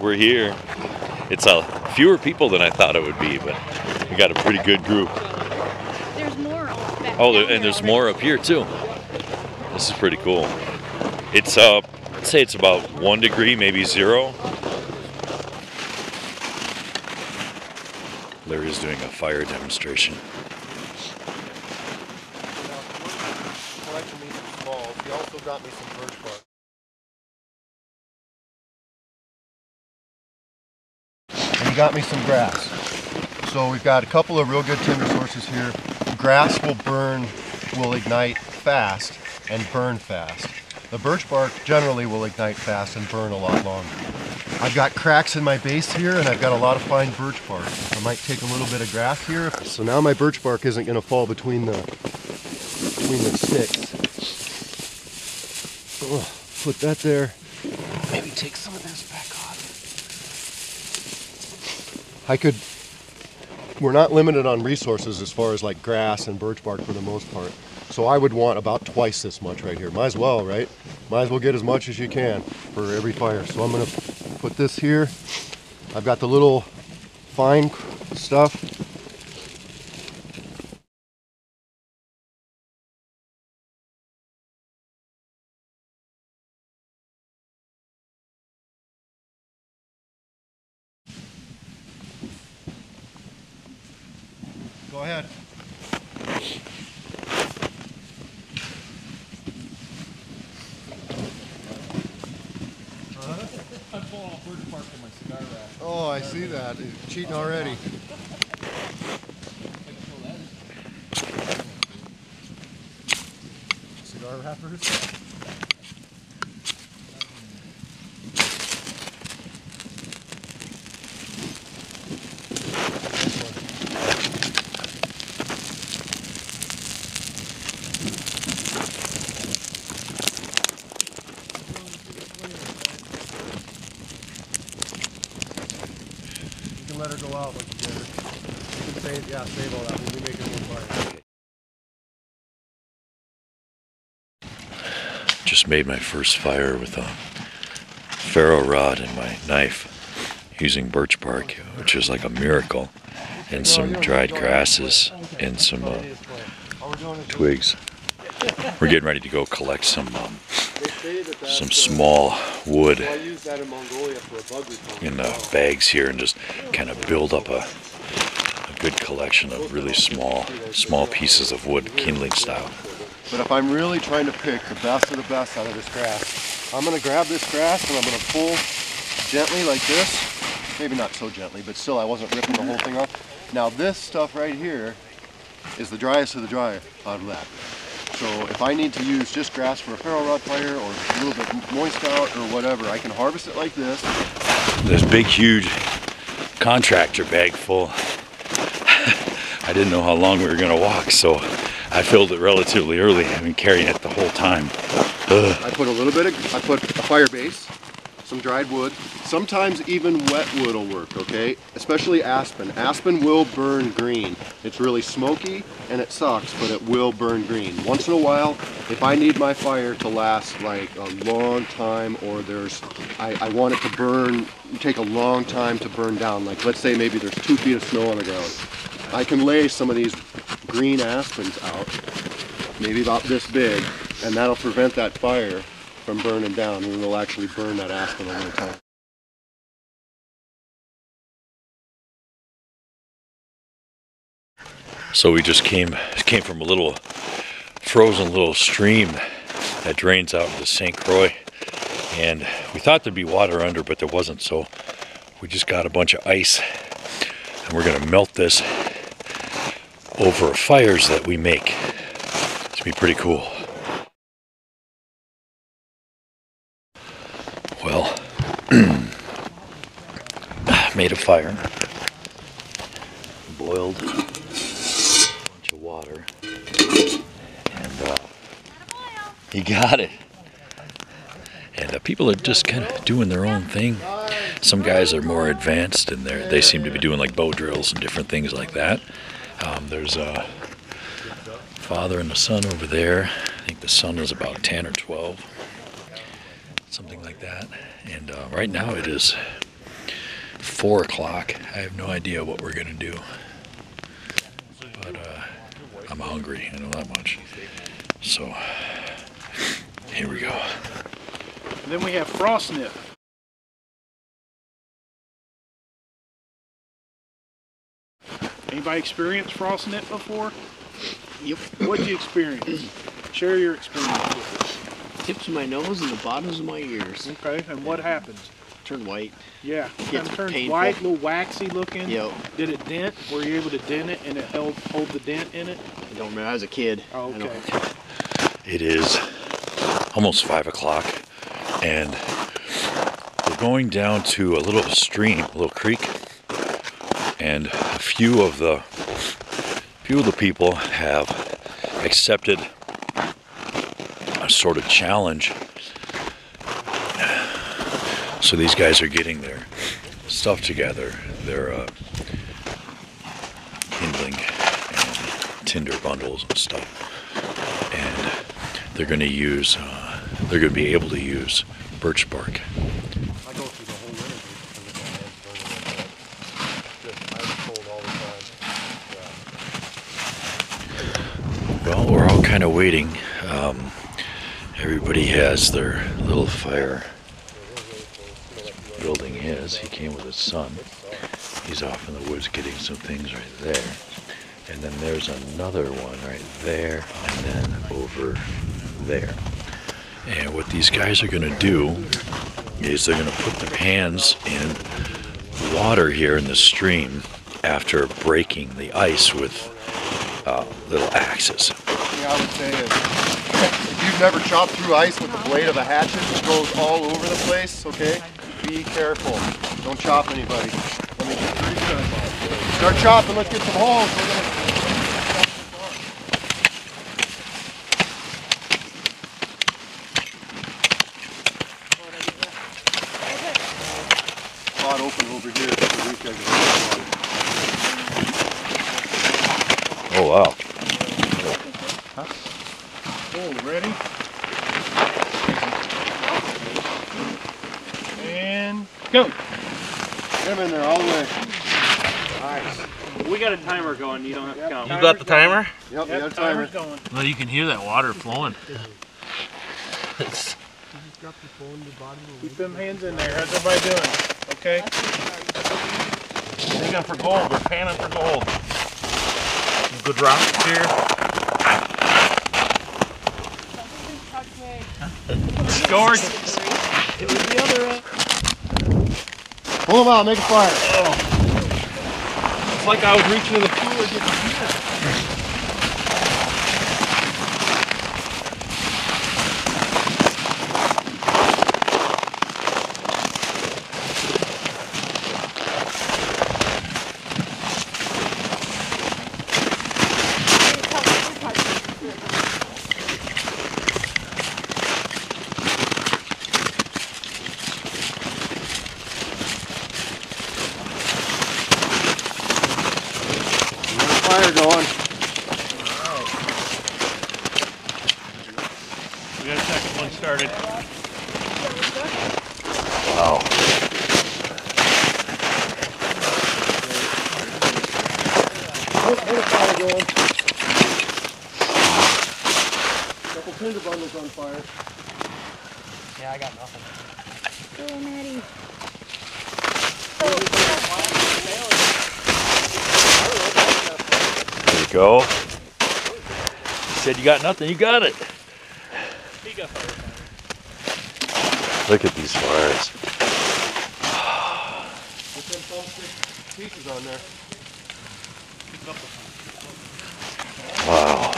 we're here. It's fewer people than I thought it would be, but we got a pretty good group. There's more. And there's more up here too. This is pretty cool. It's I'd say it's about 1 degree, maybe 0. Larry's doing a fire demonstration. He also got me some birch bark. And he got me some grass. So we've got a couple of real good tinder sources here. Grass will ignite fast and burn fast. The birch bark generally will ignite fast and burn a lot longer. I've got cracks in my base here and I've got a lot of fine birch bark. I might take a little bit of grass here. So now my birch bark isn't going to fall between the sticks. Put that there. Maybe take some of this back on. We're not limited on resources as far as like grass and birch bark for the most part. So I would want about twice this much right here. Might as well, right? Might as well get as much as you can for every fire. So I'm gonna put this here. I've got the little fine stuff. Go ahead. I'm pulling off birch bark in my cigar wrap. Oh, I see that. You're cheating already. Cigar wrappers? Let her go out once you get her. You can save all that when we make it more fire. Just made my first fire with a ferro rod and my knife using birch bark, which is like a miracle, and some dried grasses and some twigs. We're getting ready to go collect some small wood in bags here and just kind of build up a good collection of really small pieces of wood, kindling style. But if I'm really trying to pick the best of the best out of this grass, I'm going to grab this grass and I'm going to pull gently like this. Maybe not so gently, but still I wasn't ripping the whole thing off. Now this stuff right here is the driest of the dry out of that. So if I need to use just grass for a ferro rod fire or a little bit moist out or whatever, I can harvest it like this. This big, huge contractor bag full. I didn't know how long we were going to walk, so I filled it relatively early. I've been carrying it the whole time. I put a fire base, some dried wood. Sometimes even wet wood will work, okay? Especially aspen. Aspen will burn green. It's really smoky and it sucks, but it will burn green. Once in a while, if I need my fire to last like a long time, or I want it to take a long time to burn down, like let's say maybe there's 2 feet of snow on the ground, I can lay some of these green aspens out, maybe about this big, and that'll prevent that fire from burning down, and it'll actually burn that aspen over the time. So we just came from a little frozen little stream that drains out into St. Croix, and we thought there'd be water under, but there wasn't, so we just got a bunch of ice and we're gonna melt this over fires that we make. It's gonna be pretty cool. Well, made a fire, boiled water, and he got it. And people are just kind of doing their own thing. Some guys are more advanced and they seem to be doing like bow drills and different things like that. There's a father and a son over there. I think the son is about 10 or 12, something like that. And right now it is 4 o'clock. I have no idea what we're gonna do, but I'm hungry. I know that much. So here we go. And then we have frost nip. Anybody experienced frost nip before? Yep. What'd you experience? Share your experience with us. Tips of my nose and the bottoms of my ears. Okay, and what happens? Turn white. Yeah, Gets it turns painful. white, a little waxy looking. Yep. Did it dent? Were you able to dent it and it hold the dent in it? I don't remember. I was a kid. Oh, I don't- okay. It is almost 5 o'clock, and we're going down to a little stream, a little creek, and a few of the people have accepted a sort of challenge. So these guys are getting their stuff together, their kindling and tinder bundles and stuff, and they're going to use, they're going to be able to use birch bark. I go through the whole winter because I was cold all the time. Well, we're all kind of waiting. Everybody has their little fire building his. He came with his son. He's off in the woods getting some things right there. And then there's another one right there, and then over there. And what these guys are going to do is they're going to put their hands in water here in the stream after breaking the ice with little axes. The thing I would say is, if you've never chopped through ice with the blade of a hatchet, it goes all over the place, okay? Be careful. Don't chop anybody. Let me get pretty good. Start chopping, let's get some holes. We're gonna... Spot open over here. So these guys are Oh, wow. Oh, ready? And go. Get them in there all the way. Nice. We got a timer going, you don't have to count. You got the timer? Yep, we got a timer. Timer's going. Well, you can hear that water flowing. Keep them hands in there. How's everybody doing? Okay? Digging for gold. We're panning for gold. Good rocks here. George. It was the other Pull them out, make a fire. It's like I was reaching in the pool and getting here. Fire going. We got a second one started. Wow. Put a fire going. Couple tinder bundles on fire. Yeah, I got nothing. Go, Maddie. There you go. You said you got nothing, you got it. Look at these fires. Put them thumbstick pieces on there. Wow.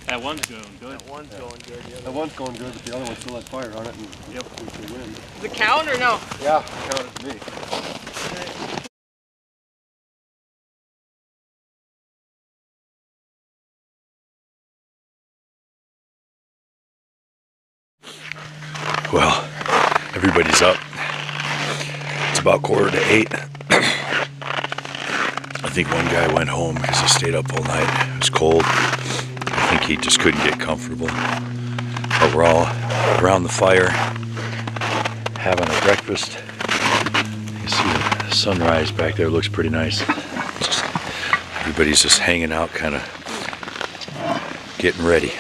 That one's going good. That one's going good. That one's going good, but the other one still has fire on it, and yep, we can win. The count or no? Yeah, count it to me. Well, everybody's up. It's about 7:45. I think one guy went home because he stayed up all night. It was cold. I think he just couldn't get comfortable. But we're all around the fire. having a breakfast. You see the sunrise back there, looks pretty nice. Everybody's just hanging out, kind of getting ready.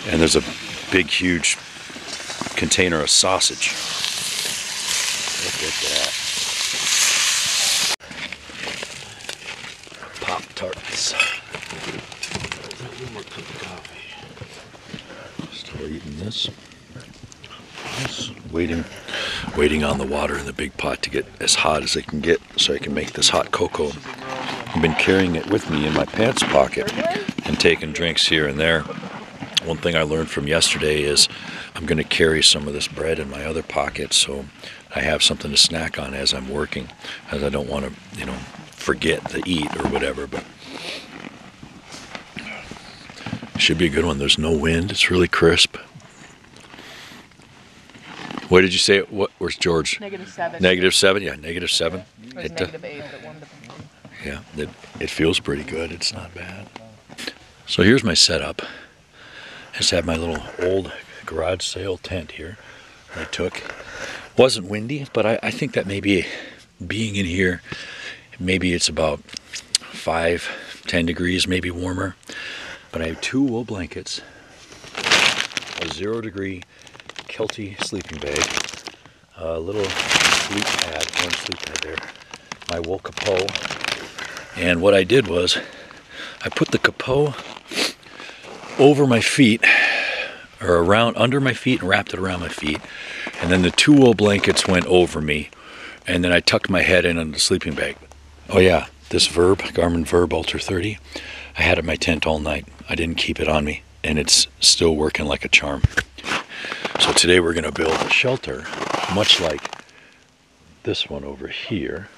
And there's a big, huge container of sausage. Look at that. Pop-Tarts. Still eating this. Waiting on the water in the big pot to get as hot as it can get so I can make this hot cocoa. I've been carrying it with me in my pants pocket and taking drinks here and there. One thing I learned from yesterday is I'm going to carry some of this bread in my other pocket so I have something to snack on as I'm working, as I don't want to, you know, forget to eat or whatever. But it should be a good one. There's no wind. It's really crisp. What did you say? Where's George? -7. -7? Yeah, -7. It was -8, but one different. Yeah, it feels pretty good. It's not bad. So here's my setup. I just have my little old garage sale tent here I took. Wasn't windy, but I think that maybe being in here, maybe it's about 5-10 degrees, maybe warmer. But I have 2 wool blankets, a 0-degree Kelty sleeping bag, a little sleep pad, one sleep pad there, my wool capot. And what I did was I put the capot over my feet, or around under my feet, and wrapped it around my feet. And then the 2 wool blankets went over me, and then I tucked my head in the sleeping bag. Oh yeah, this Garmin Verb Ultra 30, I had it in my tent all night. I didn't keep it on me, and it's still working like a charm. So today we're going to build a shelter, much like this one over here.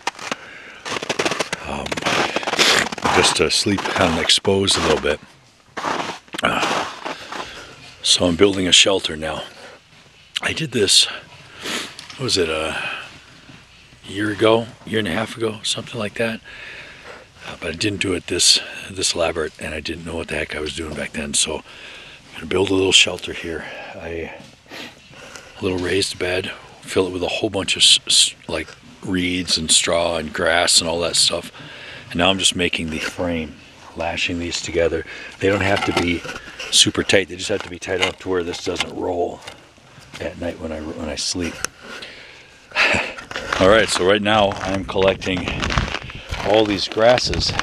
Just to sleep kind of exposed a little bit. So I'm building a shelter now. I did this, what was it, a year and a half ago, something like that. But I didn't do it this elaborate, and I didn't know what the heck I was doing back then. So I'm gonna build a little shelter here. A little raised bed, fill it with a whole bunch of like reeds and straw and grass and all that stuff. And now I'm just making the frame, lashing these together. They don't have to be super tight. They just have to be tight enough to where this doesn't roll at night when I sleep. All right, so right now I'm collecting all these grasses,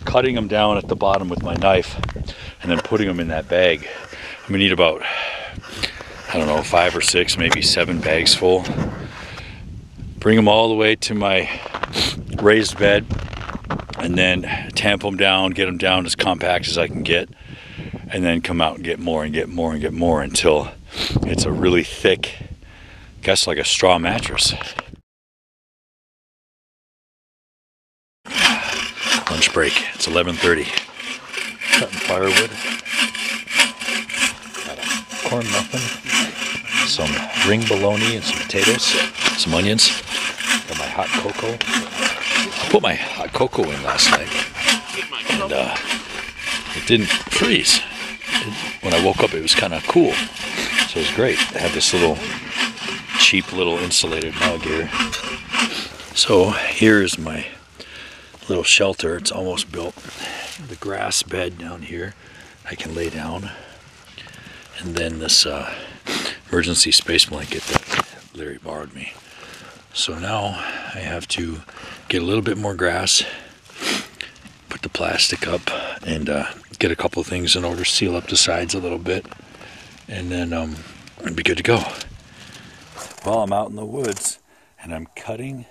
cutting them down at the bottom with my knife, and then putting them in that bag. I'm gonna need about, I don't know, 5 or 6, maybe 7 bags full. Bring them all the way to my raised bed, and then tamp them down, get them down as compact as I can get, and then come out and get more and get more and get more until it's a really thick, I guess like a straw mattress. Lunch break, it's 11:30. Cutting firewood. Got a corn muffin, some ring bologna and some potatoes, some onions. Got my hot cocoa. I put my hot cocoa in last night, and it didn't freeze. When I woke up, it was kind of cool, so it was great. I have this little cheap little insulated mug here. So here's my little shelter. It's almost built. The grass bed down here I can lay down, and then this emergency space blanket that Larry borrowed me. So now I have to get a little bit more grass, put the plastic up, and get a couple of things in order, seal up the sides a little bit, and then I'll be good to go. Well, I'm out in the woods and I'm cutting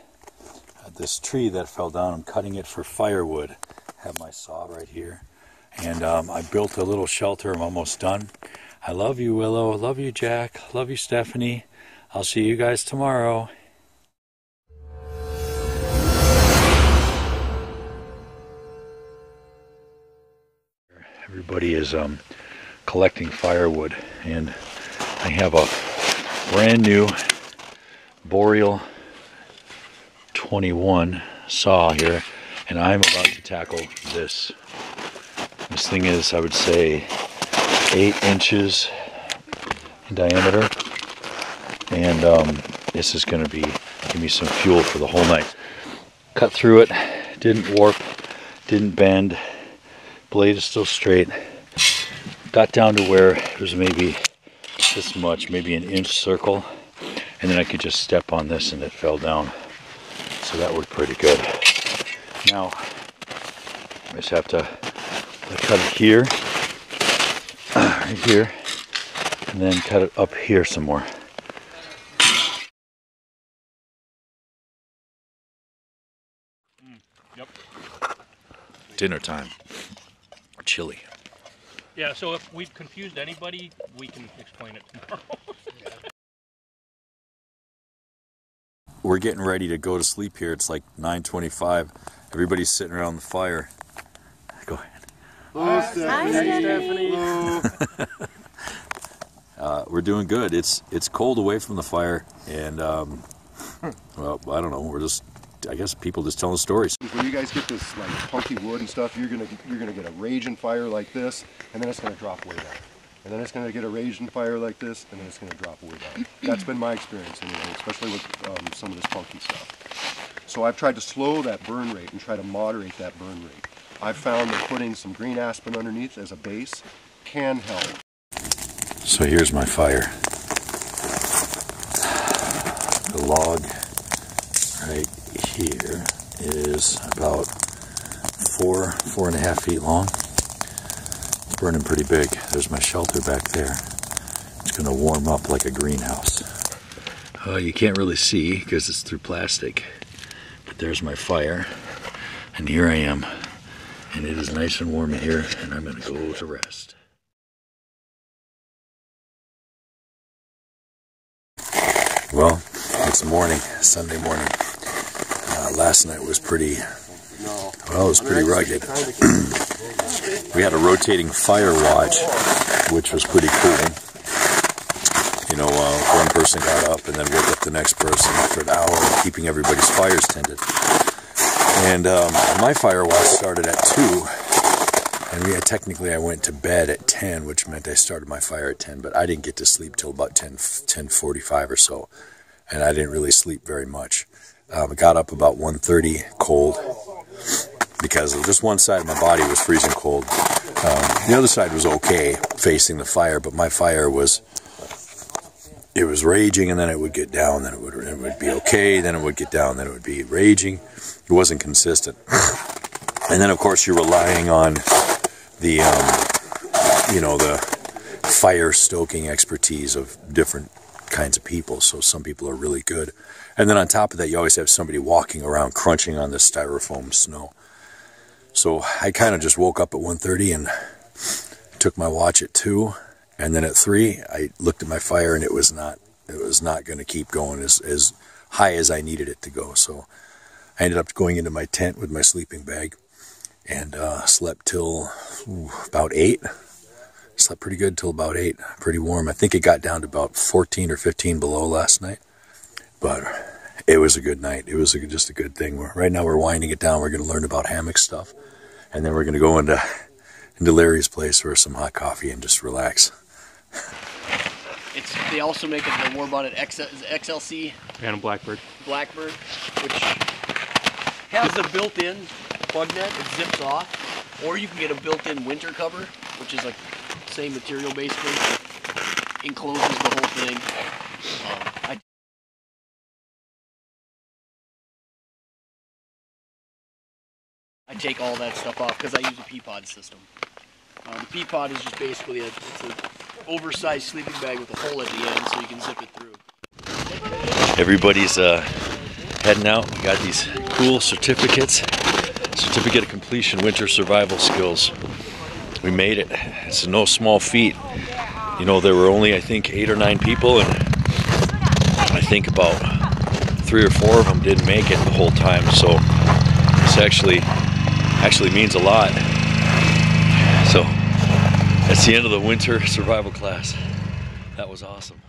this tree that fell down. I'm cutting it for firewood. Have my saw right here, and I built a little shelter. I'm almost done. I love you, Willow. I love you, Jack. I love you, Stephanie. I'll see you guys tomorrow. Everybody is collecting firewood, and I have a brand new Boreal 21 saw here, and I'm about to tackle this. This thing is, I would say, 8 inches in diameter, and this is going to give me some fuel for the whole night. Cut through it, didn't warp, didn't bend, blade is still straight. Got down to where it was maybe this much, maybe an inch circle, and then I could just step on this and it fell down. So that worked pretty good. Now, I just have to cut it here, right here, and then cut it up here some more. Yep. Dinner time. Chili. Yeah, so if we've confused anybody, we can explain it tomorrow. We're getting ready to go to sleep here. It's like 9:25. Everybody's sitting around the fire. Go ahead. Hello, Hi, Stephanie. We're doing good. It's cold away from the fire, and well, I don't know. We're just, I guess people just telling stories. When you guys get this like punky wood and stuff, you're gonna get a raging fire like this, and then it's gonna drop way down. And then it's gonna get a raging fire like this, and then it's gonna drop way down. That's been my experience anyway, especially with some of this punky stuff. So I've tried to slow that burn rate and try to moderate that burn rate. I've found that putting some green aspen underneath as a base can help. So here's my fire. The log right here is about 4.5 feet long. It's burning pretty big. There's my shelter back there. It's going to warm up like a greenhouse. You can't really see because it's through plastic. But there's my fire. And here I am. And it is nice and warm in here. And I'm going to go to rest. Well, it's morning, Sunday morning. Last night was pretty, well, it was pretty rugged. We had a rotating fire watch, which was pretty cool. You know, one person got up and then woke up the next person after an hour, keeping everybody's fires tended. And my fire watch started at 2, and technically I went to bed at 10, which meant I started my fire at 10, but I didn't get to sleep till about 10:45 or so, and I didn't really sleep very much. I got up about 1:30 cold, because just one side of my body was freezing cold. The other side was okay, facing the fire, but my fire was, it was raging, and then it would get down, then it would be okay, then it would get down, then it would be raging. It wasn't consistent. And then, of course, you're relying on the, you know, the fire stoking expertise of different kinds of people. So some people are really good. And then on top of that, you always have somebody walking around crunching on this styrofoam snow. So I kind of just woke up at 1:30 and took my watch at 2. And then at 3, I looked at my fire, and it was not going to keep going as high as I needed it to go. So I ended up going into my tent with my sleeping bag and slept till about 8. Slept pretty good till about 8. Pretty warm. I think it got down to about 14 or 15 below last night. But it was a good night. It was just a good thing. Right now we're winding it down. We're going to learn about hammock stuff. And then we're going to go into Larry's place for some hot coffee and just relax. They also make it, the War Bonnet XLC And a Blackbird. Blackbird, which has a built-in bug net. It zips off, or you can get a built-in winter cover, which is like the same material basically, encloses the whole thing. I take all that stuff off because I use a Peapod system. The Peapod is just basically it's an oversized sleeping bag with a hole at the end so you can zip it through. Everybody's heading out. We got these cool certificates. Certificate of Completion Winter Survival Skills. We made it. It's no small feat. You know, there were only, I think, 8 or 9 people, and I think about 3 or 4 of them didn't make it the whole time. So this actually means a lot. So that's the end of the winter survival class. That was awesome.